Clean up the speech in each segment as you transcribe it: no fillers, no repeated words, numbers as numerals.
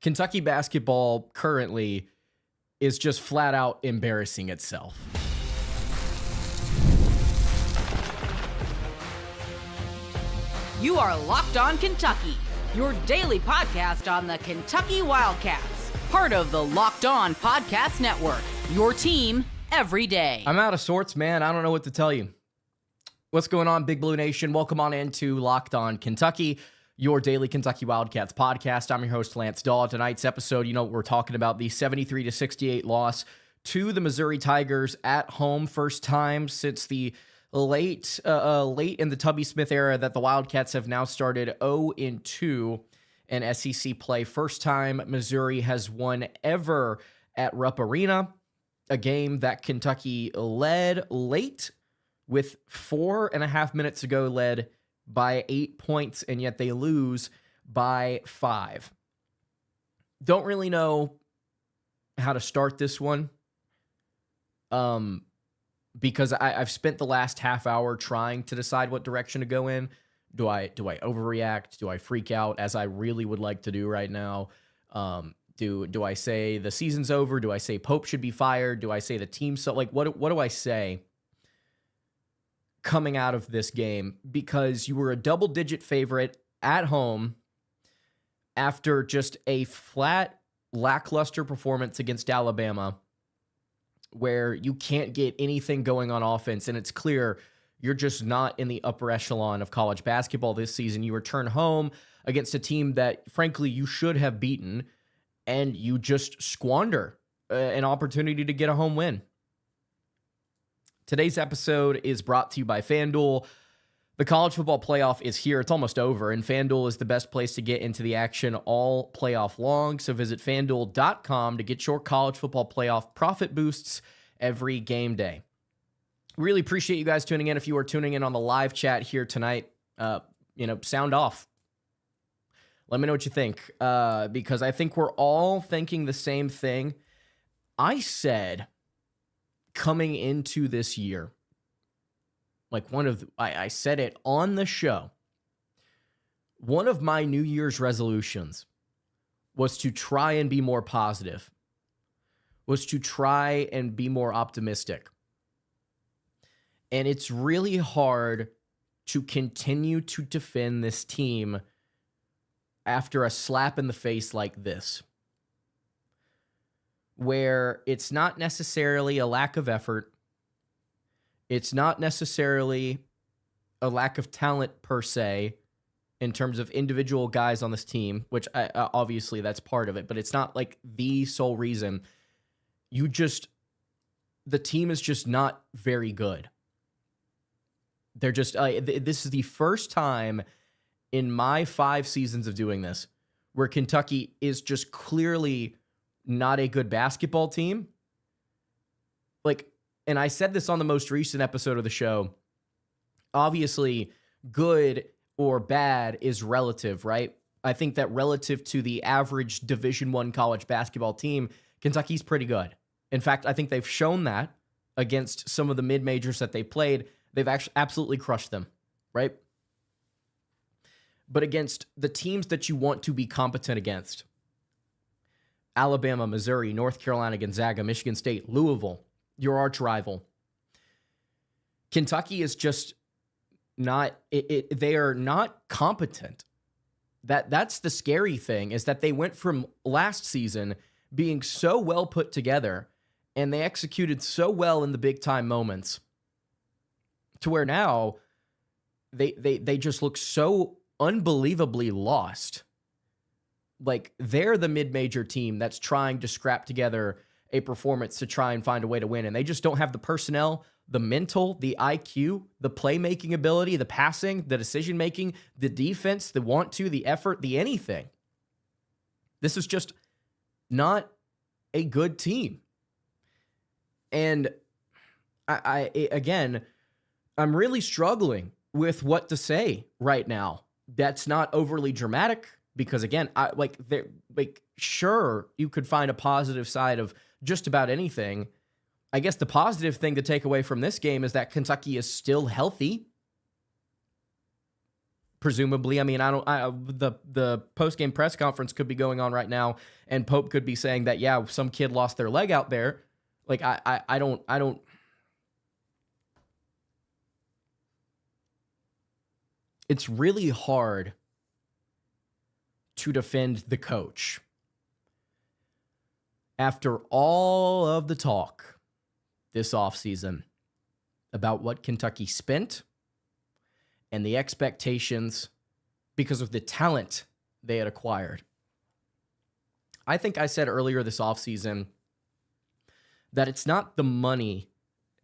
Kentucky basketball currently is just flat out embarrassing itself. You are Locked On Kentucky, your daily podcast on the Kentucky Wildcats, part of the Locked On Podcast Network, your team every day. I'm out of sorts, man. I don't know what to tell you. What's going on, Big Blue Nation? Welcome on into Locked On Kentucky, your daily Kentucky Wildcats podcast. I'm your host, Lance Dawe. Tonight's episode, we're talking about the 73-68 loss to the Missouri Tigers at home. First time since the late in the Tubby Smith era that the Wildcats have now started 0-2 in SEC play. First time Missouri has won ever at Rupp Arena, a game that Kentucky led late with 4.5 minutes to go, led by 8 points, and yet they lose by 5. Don't really know how to start this one. Because I've spent the last half hour trying to decide what direction to go in. Do I overreact? Do I freak out, as I really would like to do right now? Do I say the season's over? Do I say Pope should be fired? Do I say the team? So, what do I say coming out of this game? Because you were a double-digit favorite at home after just a flat, lackluster performance against Alabama, where you can't get anything going on offense, and it's clear you're just not in the upper echelon of college basketball this season. You return home against a team that, frankly, you should have beaten, and you just squander an opportunity to get a home win. Today's episode is brought to you by FanDuel. The college football playoff is here. It's almost over, and FanDuel is the best place to get into the action all playoff long. So visit FanDuel.com to get your college football playoff profit boosts every game day. Really appreciate you guys tuning in. If you are tuning in on the live chat here tonight, sound off. Let me know what you think, because I think we're all thinking the same thing. I said coming into this year, I said it on the show, one of my New Year's resolutions was to try and be more positive, was to try and be more optimistic. And it's really hard to continue to defend this team after a slap in the face like this, where it's not necessarily a lack of effort. It's not necessarily a lack of talent per se in terms of individual guys on this team, which obviously that's part of it, but it's not like the sole reason. The team is just not very good. They're just, this is the first time in my 5 seasons of doing this where Kentucky is just clearly not a good basketball team. And I said this on the most recent episode of the show. Obviously, good or bad is relative, right? I think that relative to the average Division I college basketball team, Kentucky's pretty good. In fact, I think they've shown that against some of the mid-majors that they played. They've actually absolutely crushed them, right? But against the teams that you want to be competent against, Alabama, Missouri, North Carolina, Gonzaga, Michigan State, Louisville, your arch rival, Kentucky is just not, they are not competent. That's the scary thing, is that they went from last season being so well put together and they executed so well in the big time moments to where now they just look so unbelievably lost. Like, they're the mid-major team that's trying to scrap together a performance to try and find a way to win, and they just don't have the personnel, the mental, the IQ, the playmaking ability, the passing, the decision-making, the defense, the want to, the effort, the anything. This is just not a good team. And I'm really struggling with what to say right now. That's not overly dramatic, because again, sure, you could find a positive side of just about anything. I guess the positive thing to take away from this game is that Kentucky is still healthy. presumably. I mean, the post-game press conference could be going on right now, and Pope could be saying that, yeah, some kid lost their leg out there. Like, I don't. It's really hard to defend the coach after all of the talk this offseason about what Kentucky spent and the expectations because of the talent they had acquired. I think I said earlier this offseason that it's not the money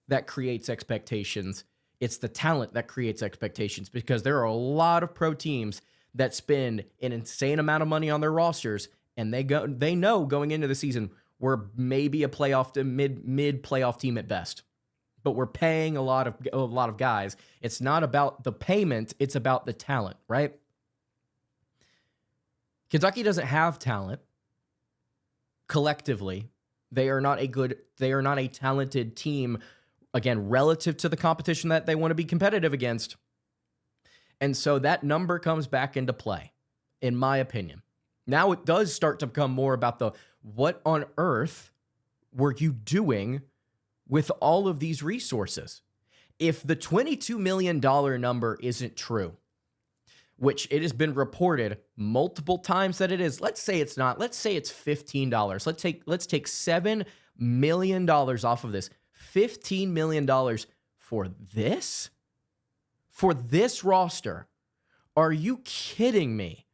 that creates expectations, it's the talent that creates expectations, because there are a lot of pro teams that spend an insane amount of money on their rosters, and they know going into the season we're maybe a playoff to mid playoff team at best. But we're paying a lot of guys. It's not about the payment, it's about the talent, right? Kentucky doesn't have talent collectively. They are not a talented team, again, relative to the competition that they want to be competitive against. And so that number comes back into play, in my opinion. Now it does start to become more about the what on earth were you doing with all of these resources? If the $22 million number isn't true, which it has been reported multiple times that it is, let's say it's not. Let's say it's $15. Let's take $7 million off of this. $15 million for this? For this roster? Are you kidding me?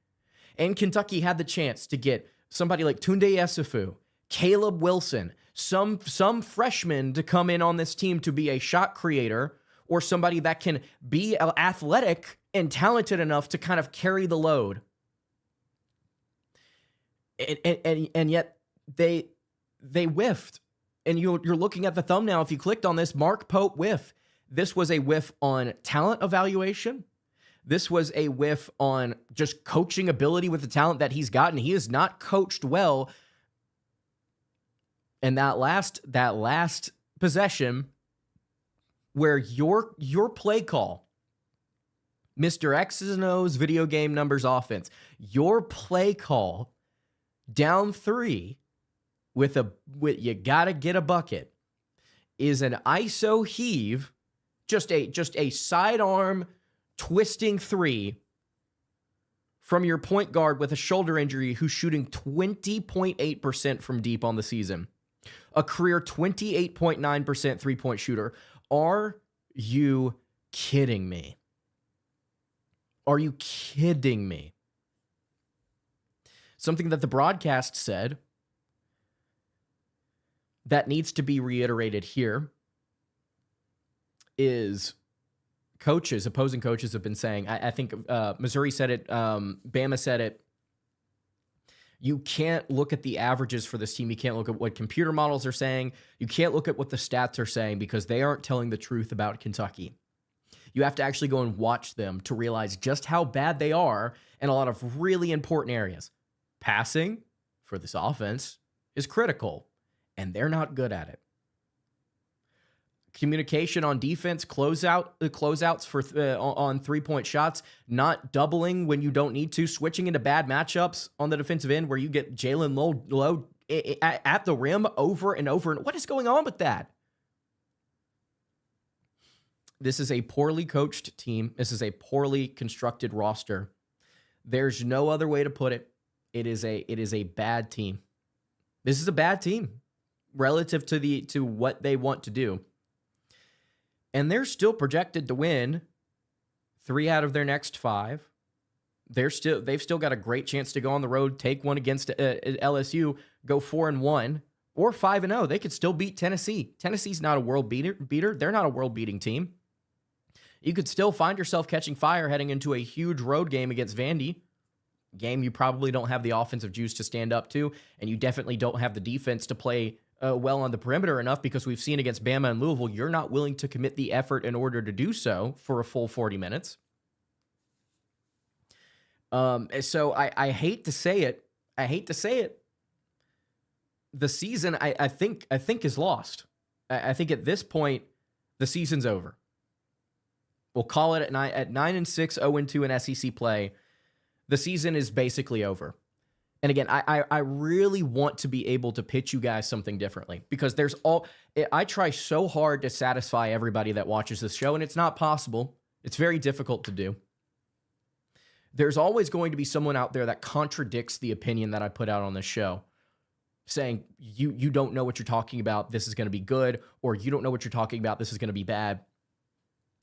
And Kentucky had the chance to get somebody like Tunde Esufu, Caleb Wilson, some freshmen to come in on this team to be a shot creator, or somebody that can be athletic and talented enough to kind of carry the load. And yet they whiffed. And you're looking at the thumbnail. If you clicked on this, Mark Pope whiff. This was a whiff on talent evaluation. This was a whiff on just coaching ability with the talent that he's gotten. He has not coached well. And that last possession where your play call, Mr. X's and O's video game numbers offense, your play call down 3 with you gotta get a bucket is an ISO heave, just a sidearm twisting 3 from your point guard with a shoulder injury who's shooting 20.8% from deep on the season. A career 28.9% three-point shooter. Are you kidding me? Are you kidding me? Something that the broadcast said that needs to be reiterated here is opposing coaches have been saying, I think Missouri said it, Bama said it, you can't look at the averages for this team. You can't look at what computer models are saying. You can't look at what the stats are saying because they aren't telling the truth about Kentucky. You have to actually go and watch them to realize just how bad they are in a lot of really important areas. Passing for this offense is critical, and they're not good at it. Communication on defense, closeouts for on three-point shots, not doubling when you don't need to, switching into bad matchups on the defensive end where you get Jalen Lowe at the rim over and over. What is going on with that? This is a poorly coached team. This is a poorly constructed roster. There's no other way to put it. It is a bad team. This is a bad team relative to what they want to do. And they're still projected to win 3 out of their next 5. They've still got a great chance to go on the road, take one against LSU, go 4-1 or 5-0. They could still beat Tennessee. Tennessee's not a world beater. They're not a world-beating team. You could still find yourself catching fire heading into a huge road game against Vandy. Game you probably don't have the offensive juice to stand up to, and you definitely don't have the defense to play well on the perimeter enough, because we've seen against Bama and Louisville, you're not willing to commit the effort in order to do so for a full 40 minutes. So I hate to say it. The season, I think is lost. I think at this point, the season's over. we'll call it at 9-6, 0-2 in SEC play, the season is basically over. And again, I really want to be able to pitch you guys something differently, because I try so hard to satisfy everybody that watches this show, and it's not possible. It's very difficult to do. There's always going to be someone out there that contradicts the opinion that I put out on this show, saying, you don't know what you're talking about, this is going to be good, or you don't know what you're talking about, this is going to be bad.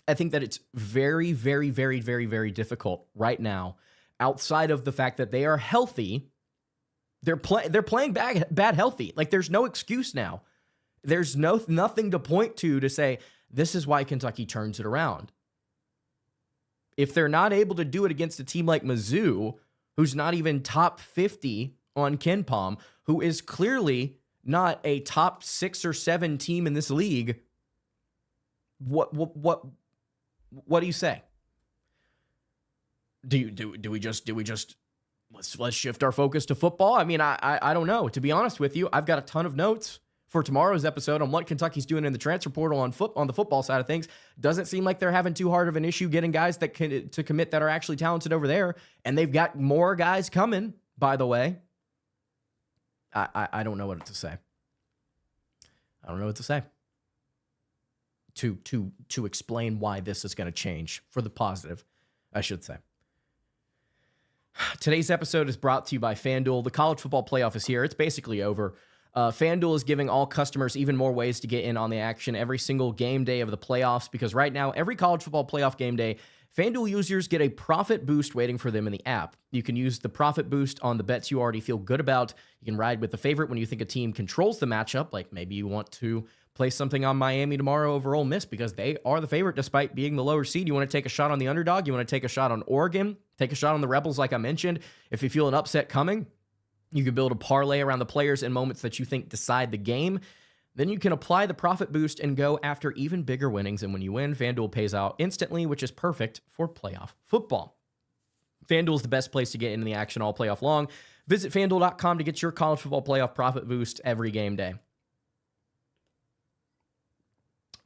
I think that it's very, very, very, very, very difficult right now, outside of the fact that they are healthy. They're playing bad healthy. Like, there's no excuse now. There's nothing to point to say, this is why Kentucky turns it around. If they're not able to do it against a team like Mizzou, who's not even top 50 on KenPom, who is clearly not a top 6 or 7 team in this league, what do you say? Do we just let's shift our focus to football? I mean, I don't know. To be honest with you, I've got a ton of notes for tomorrow's episode on what Kentucky's doing in the transfer portal on the football side of things. Doesn't seem like they're having too hard of an issue getting guys to commit that are actually talented over there, and they've got more guys coming, by the way. I don't know what to say. I don't know what to say to explain why this is going to change for the positive, I should say. Today's episode is brought to you by FanDuel. The college football playoff is here. It's basically over. FanDuel is giving all customers even more ways to get in on the action every single game day of the playoffs, because right now, every college football playoff game day, FanDuel users get a profit boost waiting for them in the app. You can use the profit boost on the bets you already feel good about. You can ride with the favorite when you think a team controls the matchup, like maybe you want to place something on Miami tomorrow over Ole Miss because they are the favorite despite being the lower seed. You want to take a shot on the underdog. You want to take a shot on Oregon. Take a shot on the Rebels like I mentioned. If you feel an upset coming, you can build a parlay around the players and moments that you think decide the game. Then you can apply the profit boost and go after even bigger winnings. And when you win, FanDuel pays out instantly, which is perfect for playoff football. FanDuel is the best place to get into the action all playoff long. Visit FanDuel.com to get your college football playoff profit boost every game day.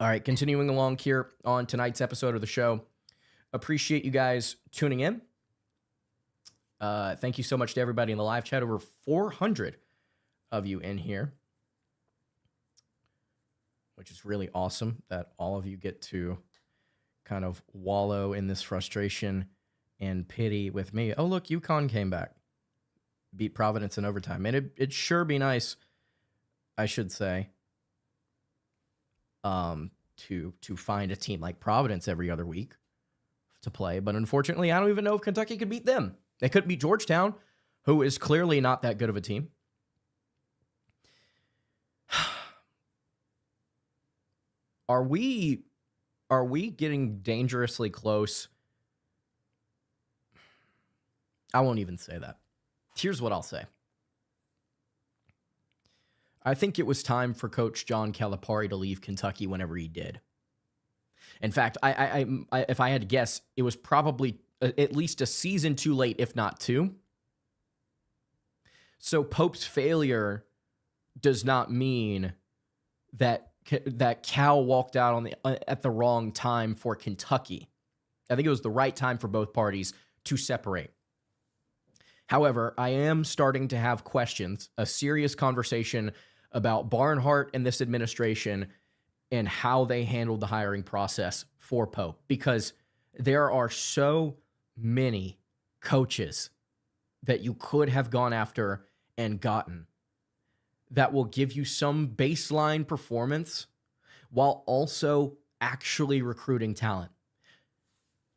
All right, continuing along here on tonight's episode of the show. Appreciate you guys tuning in. Thank you so much to everybody in the live chat. Over 400 of you in here, which is really awesome that all of you get to kind of wallow in this frustration and pity with me. Oh, look, UConn came back, beat Providence in overtime. And it'd sure be nice, I should say, to find a team like Providence every other week to play. But unfortunately, I don't even know if Kentucky could beat them. They couldn't beat Georgetown, who is clearly not that good of a team. Are we getting dangerously close? I won't even say that. Here's what I'll say. I think it was time for Coach John Calipari to leave Kentucky whenever he did. In fact, I if I had to guess, it was probably at least a season too late, if not two. So Pope's failure does not mean that Cal walked out at the wrong time for Kentucky. I think it was the right time for both parties to separate. However, I am starting to have questions, a serious conversation about Barnhart and this administration and how they handled the hiring process for Pope, because there are so many coaches that you could have gone after and gotten that will give you some baseline performance while also actually recruiting talent.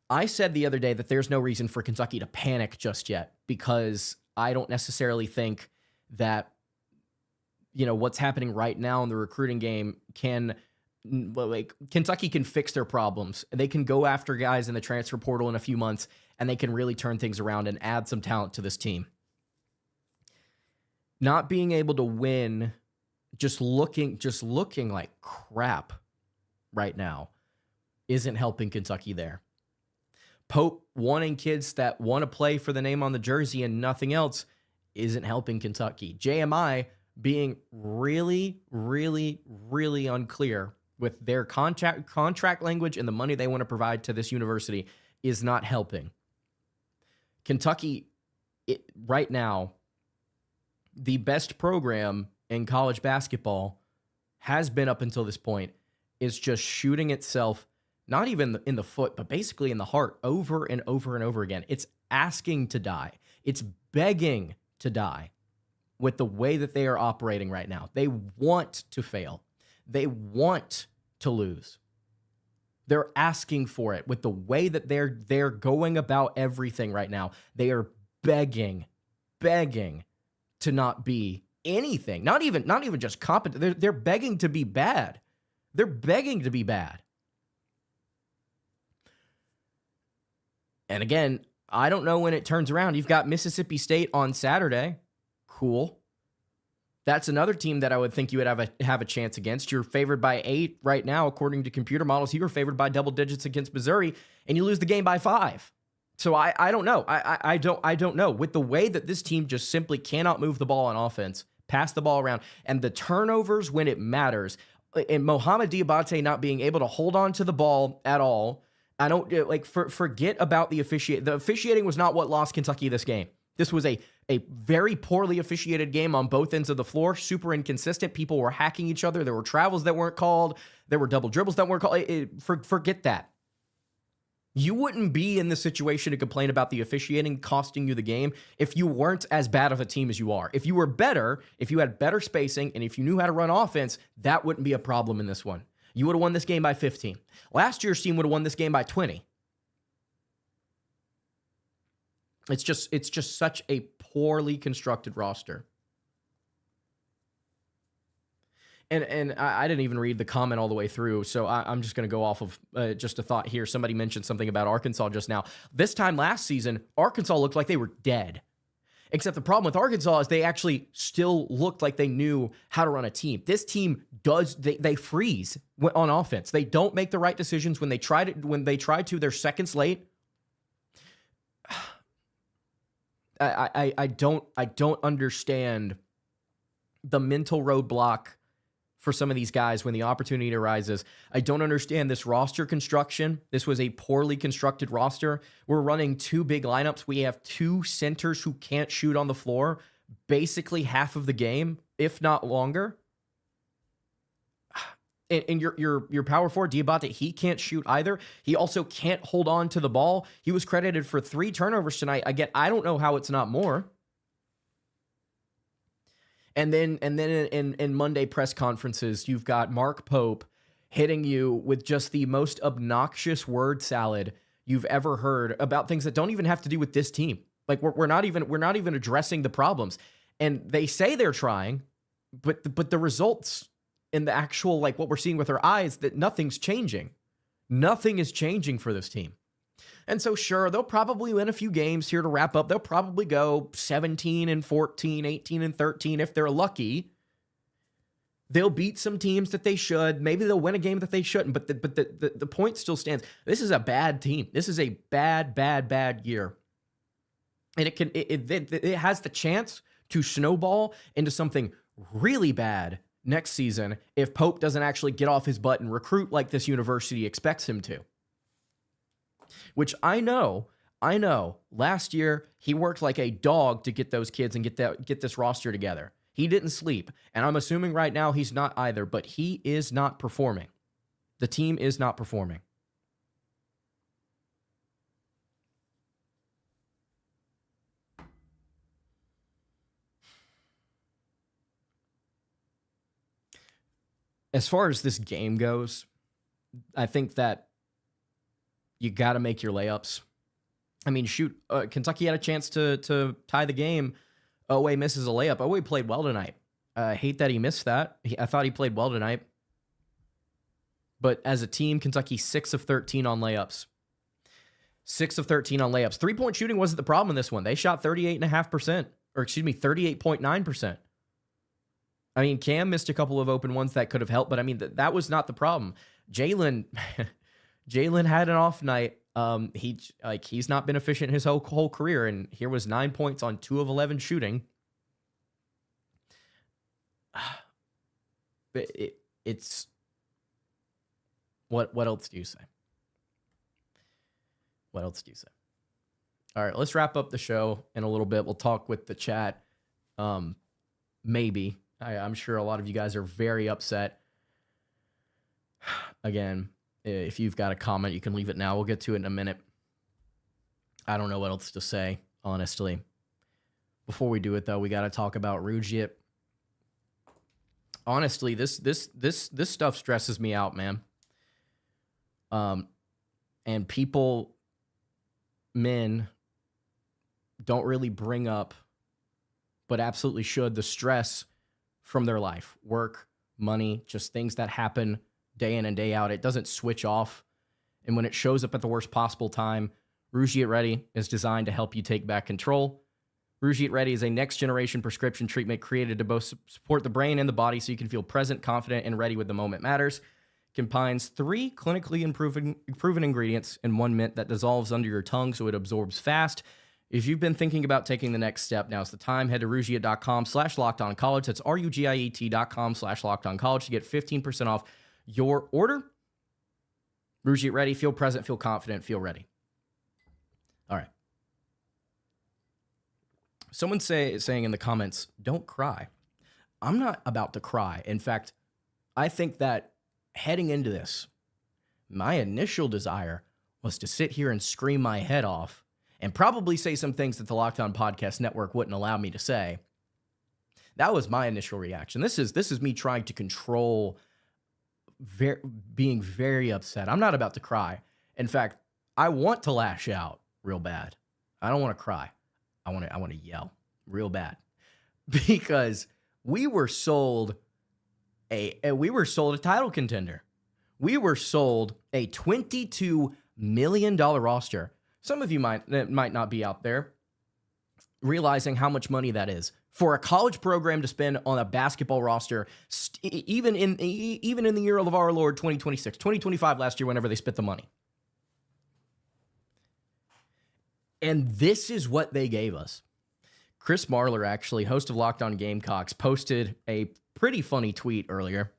I said the other day that there's no reason for Kentucky to panic just yet, because I don't necessarily think that, what's happening right now in the recruiting game Kentucky can fix their problems. They can go after guys in the transfer portal in a few months, and they can really turn things around and add some talent to this team. Not being able to win, just looking like crap right now isn't helping Kentucky there. Pope wanting kids that want to play for the name on the jersey and nothing else isn't helping Kentucky. JMI being really, really, really unclear with their contract language and the money they want to provide to this university is not helping. Kentucky, right now, the best program in college basketball has been up until this point, is just shooting itself, not even in the foot, but basically in the heart over and over and over again. It's asking to die. It's begging to die with the way that they are operating right now. They want to fail. They want to lose. They're asking for it with the way that they're going about everything right now. They are begging to not be anything. Not even just competent. They're begging to be bad. They're begging to be bad. And again, I don't know when it turns around. You've got Mississippi State on Saturday. Cool. That's another team that I would think you would have a chance against. You're favored by 8 right now, according to computer models. You were favored by double digits against Missouri, and you lose the game by 5. So I don't know. I don't know. With the way that this team just simply cannot move the ball on offense, pass the ball around, and the turnovers when it matters, and Mohamed Diabate not being able to hold on to the ball at all. I don't forget about the officiating. The officiating was not what lost Kentucky this game. This was a very poorly officiated game on both ends of the floor, super inconsistent. People were hacking each other. There were travels that weren't called. There were double dribbles that weren't called. Forget that. You wouldn't be in this situation to complain about the officiating costing you the game if you weren't as bad of a team as you are. If you were better, if you had better spacing, and if you knew how to run offense, that wouldn't be a problem in this one. You would have won this game by 15. Last year's team would have won this game by 20. It's just such a poorly constructed roster. And I didn't even read the comment all the way through, so I'm just going to go off of just a thought here. Somebody mentioned something about Arkansas just now. This time last season, Arkansas looked like they were dead. Except the problem with Arkansas is they actually still looked like they knew how to run a team. This team they freeze on offense. They don't make the right decisions when they try to. They're seconds late. I don't understand the mental roadblock for some of these guys when the opportunity arises. I don't understand this roster construction. This was a poorly constructed roster. We're running 2 big lineups. We have 2 centers who can't shoot on the floor basically half of the game, if not longer. And your power forward, Diabate, he can't shoot either. He also can't hold on to the ball. He was credited for 3 turnovers tonight. Again, I don't know how it's not more. And then in Monday press conferences, you've got Mark Pope hitting you with just the most obnoxious word salad you've ever heard about things that don't even have to do with this team. Like we're not even addressing the problems. And they say they're trying, but the results in the actual, like what we're seeing with our eyes, that nothing's changing. Nothing is changing for this team. And so sure, they'll probably win a few games here to wrap up. They'll probably go 17-14, 18-13 if they're lucky. They'll beat some teams that they should. Maybe they'll win a game that they shouldn't, but the point still stands. This is a bad team. This is a bad year. And it has the chance to snowball into something really bad next season if Pope doesn't actually get off his butt and recruit like this university expects him to. Which I know, last year he worked like a dog to get those kids and get this roster together. He didn't sleep, and I'm assuming right now he's not either, but he is not performing. The team is not performing. As far as this game goes, I think that you got to make your layups. I mean, shoot, Kentucky had a chance to tie the game. Dawe misses a layup. Dawe played well tonight. I hate that he missed that. I thought he played well tonight. But as a team, Kentucky 6 of 13 on layups. 6 of 13 on layups. 3-point shooting wasn't the problem in this one. They shot 38.5%, or 38.9%. I mean, Cam missed a couple of open ones that could have helped, but I mean, that was not the problem. Jalen had an off night. He's not been efficient his whole career, and here was 9 points on 2 of 11 shooting. It's What else do you say? What else do you say? All right, let's wrap up the show in a little bit. We'll talk with the chat. Maybe. I'm sure a lot of you guys are very upset. Again, if you've got a comment, you can leave it now. We'll get to it in a minute. I don't know what else to say, honestly. Before we do it, though, we got to talk about Rujiet. Honestly, this stuff stresses me out, man. And men don't really bring up, but absolutely should, the stress from their life. Work, money, just things that happen day in and day out. It doesn't switch off. And when it shows up at the worst possible time, Rujiet Ready is designed to help you take back control. Rujiet Ready is a next-generation prescription treatment created to both support the brain and the body so you can feel present, confident, and ready when the moment matters. Combines 3 clinically proven ingredients in 1 mint that dissolves under your tongue so it absorbs fast. If you've been thinking about taking the next step, now's the time. Head to rugiet.com/lockedoncollege. That's rugiet.com/lockedoncollege to get 15% off your order. Rujiet Ready. Feel present, feel confident, feel ready. All right. Someone saying in the comments, don't cry. I'm not about to cry. In fact, I think that heading into this, my initial desire was to sit here and scream my head off and probably say some things that the Locked On Podcast Network wouldn't allow me to say. That was my initial reaction. This is me trying to control being very upset. I'm not about to cry. In fact, I want to lash out real bad. I don't want to cry. I want to yell real bad because we were sold a title contender. We were sold a $22 million roster. Some of you might not be out there realizing how much money that is for a college program to spend on a basketball roster, even in the year of our Lord 2026, 2025 last year, whenever they spent the money. And this is what they gave us. Chris Marler, actually, host of Locked On Gamecocks, posted a pretty funny tweet earlier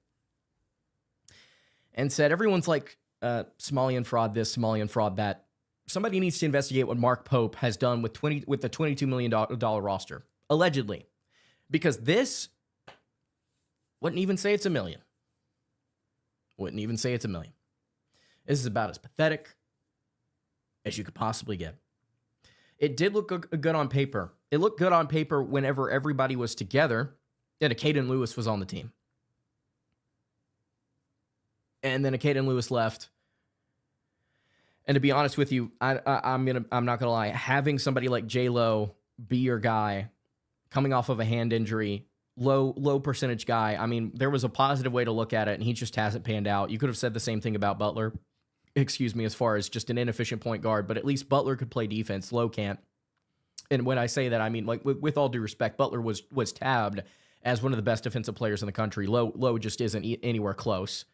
and said, everyone's like, Somalian fraud this, Somalian fraud that. Somebody needs to investigate what Mark Pope has done with the $22 million roster, allegedly. Because this wouldn't even say it's a million. Wouldn't even say it's a million. This is about as pathetic as you could possibly get. It did look good on paper. It looked good on paper whenever everybody was together and Caden Lewis was on the team. And then Caden Lewis left. And to be honest with you, I'm not gonna lie. Having somebody like J-Lo be your guy, coming off of a hand injury, low percentage guy. I mean, there was a positive way to look at it, and he just hasn't panned out. You could have said the same thing about Butler. Excuse me, as far as just an inefficient point guard, but at least Butler could play defense. Low can't. And when I say that, I mean, like, with all due respect, Butler was tabbed as one of the best defensive players in the country. Low just isn't anywhere close.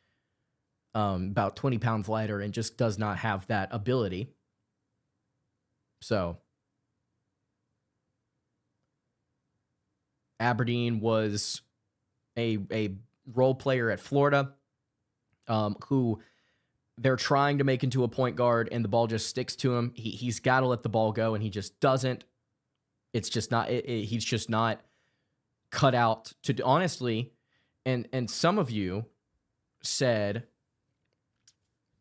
About 20 pounds lighter and just does not have that ability. So Aberdeen was a role player at Florida, who they're trying to make into a point guard, and the ball just sticks to him. He's got to let the ball go, and he just doesn't. It's just not. He's just not cut out to, honestly. And some of you said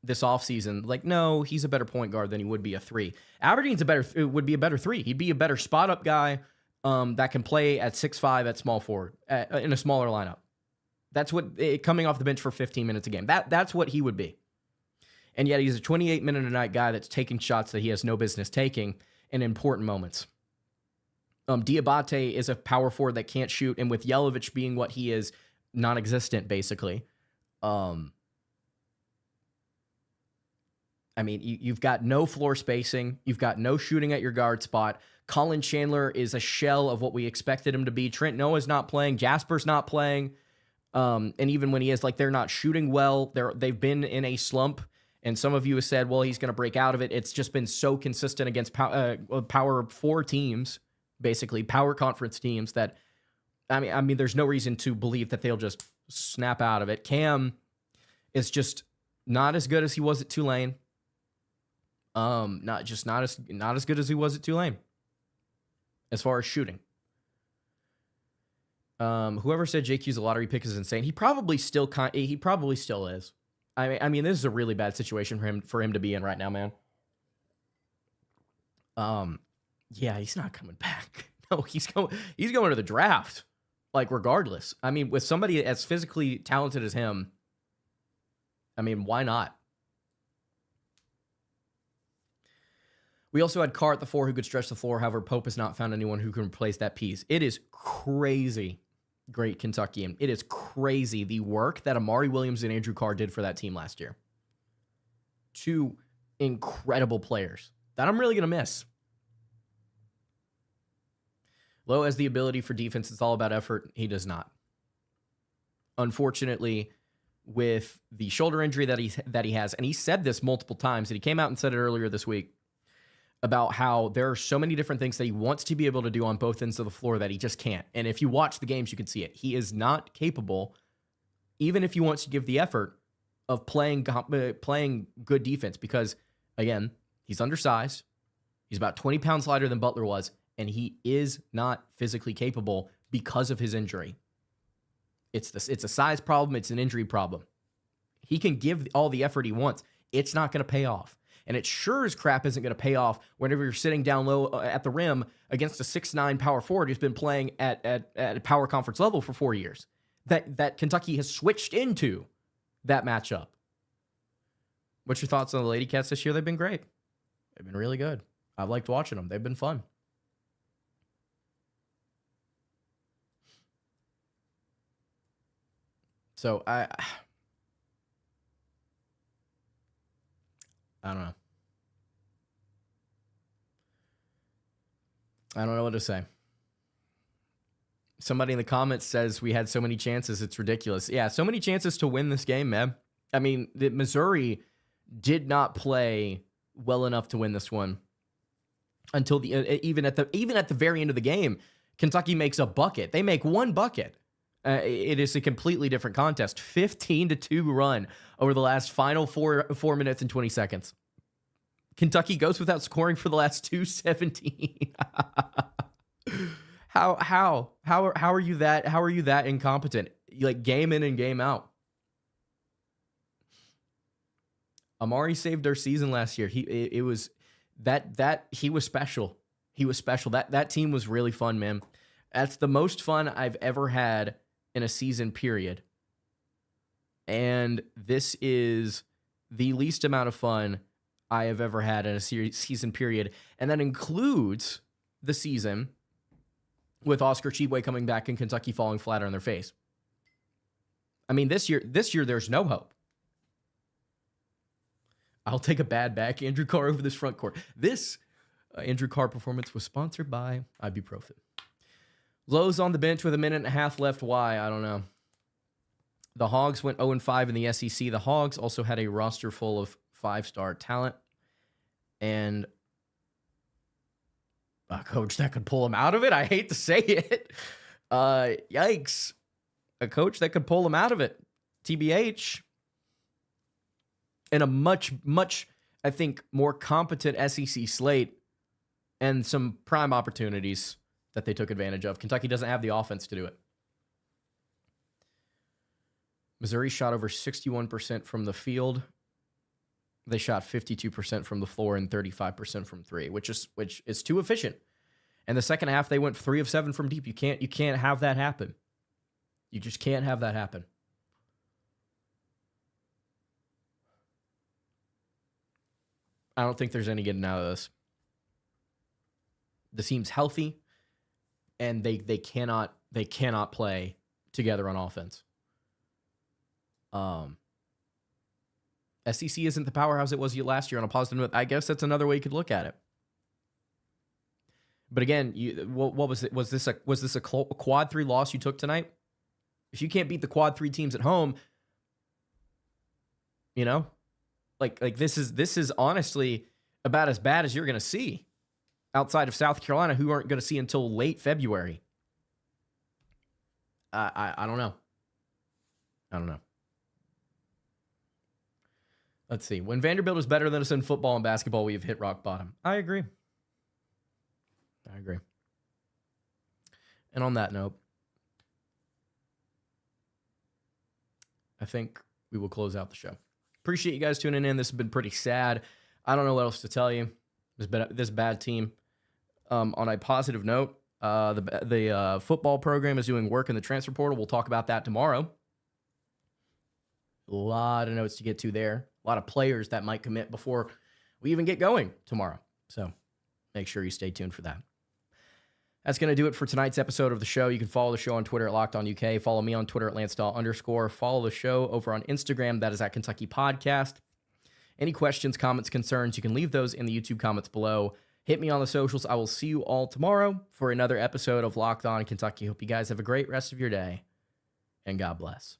this offseason, like, no, he's a better point guard than he would be a 3. Aberdeen's would be a better 3. He'd be a better spot up guy that can play at 6'5" at small forward in a smaller lineup. That's what, coming off the bench for 15 minutes a game. That's what he would be. And yet he's a 28-minute-a-night guy that's taking shots that he has no business taking in important moments. Diabate is a power forward that can't shoot, and with Yelovich being what he is, non-existent, basically. I mean, you've got no floor spacing. You've got no shooting at your guard spot. Colin Chandler is a shell of what we expected him to be. Trent Noah's not playing. Jasper's not playing. And even when he is, like, they're not shooting well. They've been in a slump. And some of you have said, well, he's going to break out of it. It's just been so consistent against Power 4 teams, basically, power conference teams, that, I mean, there's no reason to believe that they'll just snap out of it. Cam is just Not as good as he was at Tulane. Not as good as he was at Tulane as far as shooting. Whoever said JQ's a lottery pick is insane. He probably still is. I mean, this is a really bad situation for him to be in right now, man. Yeah, he's not coming back. No, he's going to the draft. Like, regardless. I mean, with somebody as physically talented as him, I mean, why not? We also had Carr at the 4 who could stretch the floor. However, Pope has not found anyone who can replace that piece. It is crazy, great Kentuckian. It is crazy the work that Amari Williams and Andrew Carr did for that team last year. Two incredible players that I'm really going to miss. Lowe has the ability for defense. It's all about effort. He does not. Unfortunately, with the shoulder injury that he has, and he said this multiple times, and he came out and said it earlier this week, about how there are so many different things that he wants to be able to do on both ends of the floor that he just can't. And if you watch the games, you can see it. He is not capable, even if he wants to give the effort, of playing good defense because, again, he's undersized. He's about 20 pounds lighter than Butler was, and he is not physically capable because of his injury. It's a size problem. It's an injury problem. He can give all the effort he wants. It's not going to pay off. And it sure as crap isn't going to pay off whenever you're sitting down low at the rim against a 6'9" power forward who's been playing at a power conference level for 4 years. That Kentucky has switched into that matchup. What's your thoughts on the Lady Cats this year? They've been great. They've been really good. I've liked watching them. They've been fun. So I don't know. I don't know what to say. Somebody in the comments says we had so many chances. It's ridiculous. Yeah, so many chances to win this game, man. I mean, Missouri did not play well enough to win this one until even at the very end of the game. Kentucky makes a bucket. They make one bucket. It is a completely different contest. 15-2 run over the last final 4 minutes and 20 seconds. Kentucky goes without scoring for the last 2:17. How are you that incompetent? Like, game in and game out. Amari saved our season last year. He was special. He was special. That team was really fun, man. That's the most fun I've ever had in a season, period. And this is the least amount of fun I have ever had in a season, period. And that includes the season with Oscar Tshiebwe coming back and Kentucky falling flat on their face. I mean, this year, there's no hope. I'll take a bad back Andrew Carr over this front court. This Andrew Carr performance was sponsored by ibuprofen. Lowe's on the bench with a minute and a half left. Why? I don't know. The Hogs went 0-5 in the SEC. The Hogs also had a roster full of 5-star talent and a coach that could pull them out of it. I hate to say it. Yikes. A coach that could pull them out of it. TBH. And a much, I think, more competent SEC slate and some prime opportunities that they took advantage of. Kentucky doesn't have the offense to do it. Missouri shot over 61% from the field. They shot 52% from the floor and 35% from three, which is too efficient. And the second half, they went 3 of 7 from deep. You can't have that happen. You just can't have that happen. I don't think there's any getting out of this. The team's healthy, and they cannot play together on offense. SEC isn't the powerhouse it was last year on a positive note. I guess that's another way you could look at it. But again, what was it? Was this a quad 3 loss you took tonight? If you can't beat the quad 3 teams at home, you know, like this is honestly about as bad as you're going to see outside of South Carolina, who aren't going to see until late February. I don't know. Let's see. When Vanderbilt is better than us in football and basketball, we have hit rock bottom. I agree. And on that note, I think we will close out the show. Appreciate you guys tuning in. This has been pretty sad. I don't know what else to tell you. This bad team. On a positive note, the football program is doing work in the transfer portal. We'll talk about that tomorrow. A lot of notes to get to there. A lot of players that might commit before we even get going tomorrow. So make sure you stay tuned for that. That's going to do it for tonight's episode of the show. You can follow the show on Twitter at LockedOnUK. Follow me on Twitter at LanceDawe_. Follow the show over on Instagram. That is at Kentucky Podcast. Any questions, comments, concerns, you can leave those in the YouTube comments below. Hit me on the socials. I will see you all tomorrow for another episode of Locked On Kentucky. Hope you guys have a great rest of your day, and God bless.